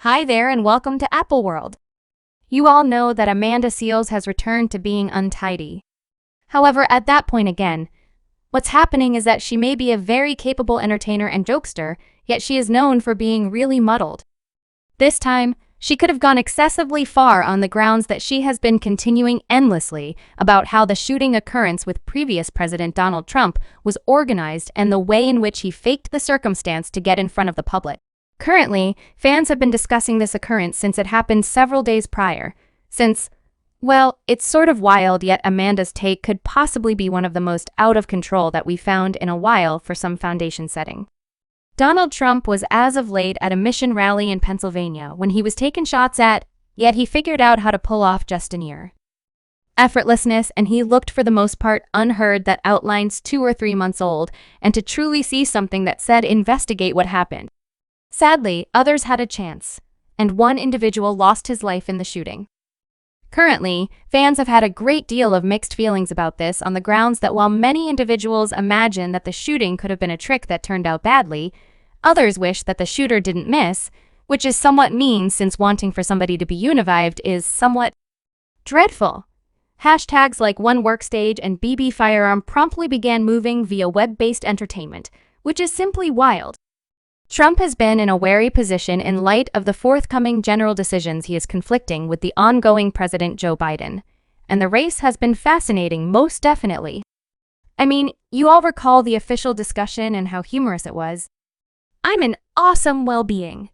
Hi there and welcome to Apple World. You all know that Amanda Seales has returned to being untidy. However, at that point again, what's happening is that she may be a very capable entertainer and jokester, yet she is known for being really muddled. This time, she could have gone excessively far on the grounds that she has been continuing endlessly about how the shooting occurrence with previous President Donald Trump was organized and the way in which he faked the circumstance to get in front of the public. Currently, fans have been discussing this occurrence since it happened several days prior, well, it's sort of wild, yet Amanda's take could possibly be one of the most out of control that we found in a while for some foundation setting. Donald Trump was as of late at a mission rally in Pennsylvania when he was taken shots at, yet he figured out how to pull off just an ear. Effortlessness, and he looked for the most part unheard that outlines 2 or 3 months old, and to truly see something that said investigate what happened. Sadly, others had a chance, and one individual lost his life in the shooting. Currently, fans have had a great deal of mixed feelings about this on the grounds that while many individuals imagine that the shooting could have been a trick that turned out badly, others wish that the shooter didn't miss, which is somewhat mean since wanting for somebody to be univived is somewhat dreadful. Hashtags like One Workstage and BB Firearm promptly began moving via web-based entertainment, which is simply wild. Trump has been in a wary position in light of the forthcoming general decisions he is conflicting with the ongoing President Joe Biden, and the race has been fascinating most definitely. I mean, you all recall the official discussion and how humorous it was. I'm an awesome well-being.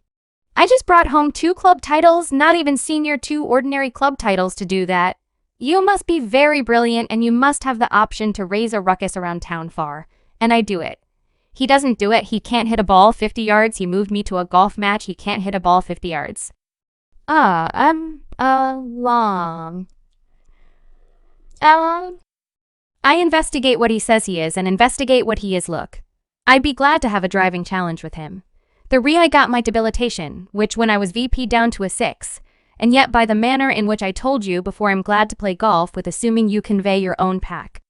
I just brought home 2 club titles, not even senior 2 ordinary club titles to do that. You must be very brilliant and you must have the option to raise a ruckus around town far, and I do it. He doesn't do it, he can't hit a ball 50 yards, he moved me to a golf match, he can't hit a ball 50 yards. Long. I investigate what he says he is and investigate what he is look. I'd be glad to have a driving challenge with him. I got my debilitation, which when I was VP down to a 6, and yet by the manner in which I told you before I'm glad to play golf with assuming you convey your own pack.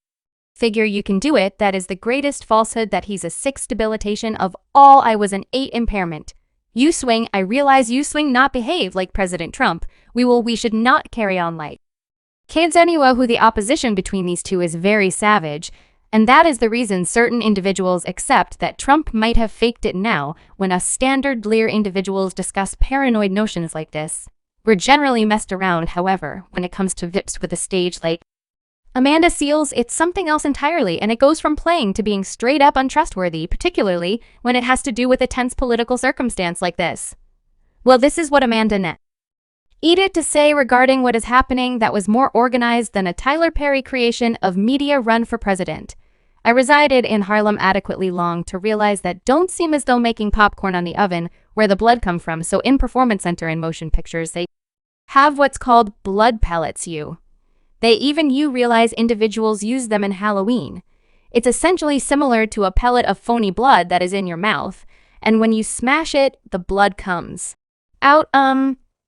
Figure you can do it, that is the greatest falsehood that he's a 6 debilitation of all I was an 8 impairment. You swing, I realize you swing not behave like President Trump, we should not carry on light. Kids anyway who the opposition between these two is very savage, and that is the reason certain individuals accept that Trump might have faked it now when us standard Lear individuals discuss paranoid notions like this. We're generally messed around, however, when it comes to VIPs with a stage like Amanda Seales, it's something else entirely, and it goes from playing to being straight up untrustworthy, particularly when it has to do with a tense political circumstance like this. Well, this is what Amanda needed to say regarding what is happening that was more organized than a Tyler Perry creation of media run for president. I resided in Harlem adequately long to realize that don't seem as though making popcorn on the oven where the blood come from, so in Performance Center and motion pictures they have what's called blood pellets They even realize individuals use them in Halloween. It's essentially similar to a pellet of phony blood that is in your mouth, and when you smash it, the blood comes out.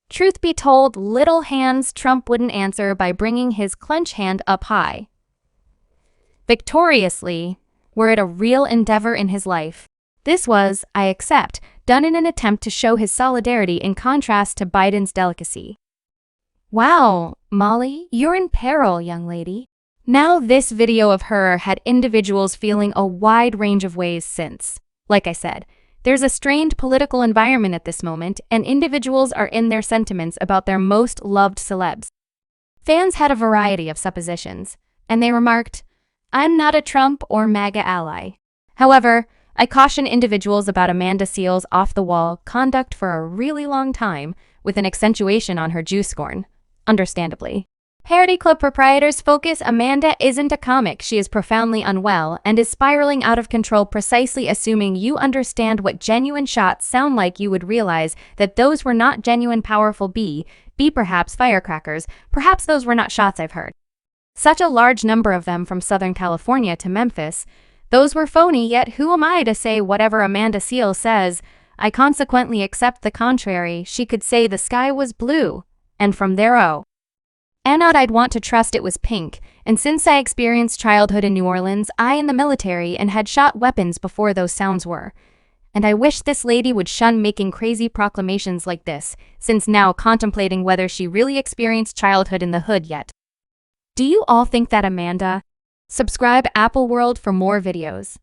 Truth be told, little hands Trump wouldn't answer by bringing his clench hand up high. Victoriously, were it a real endeavor in his life. This was, I accept, done in an attempt to show his solidarity in contrast to Biden's delicacy. Wow, Molly, you're in peril, young lady. Now this video of her had individuals feeling a wide range of ways since, like I said, there's a strained political environment at this moment and individuals are in their sentiments about their most loved celebs. Fans had a variety of suppositions, and they remarked, I'm not a Trump or MAGA ally. However, I caution individuals about Amanda Seales' off-the-wall conduct for a really long time with an accentuation on her Jew scorn. Understandably. Parody Club proprietors focus Amanda isn't a comic, she is profoundly unwell and is spiraling out of control precisely assuming you understand what genuine shots sound like you would realize that those were not genuine powerful B perhaps firecrackers, perhaps those were not shots I've heard. Such a large number of them from Southern California to Memphis, those were phony, yet who am I to say whatever Amanda Seales says? I consequently accept the contrary, she could say the sky was blue. And from there and out I'd want to trust it was pink, and since I experienced childhood in New Orleans, I in the military and had shot weapons before those sounds were. and I wish this lady would shun making crazy proclamations like this, since now contemplating whether she really experienced childhood in the hood yet. Do you all think that Amanda? Subscribe Apple World for more videos.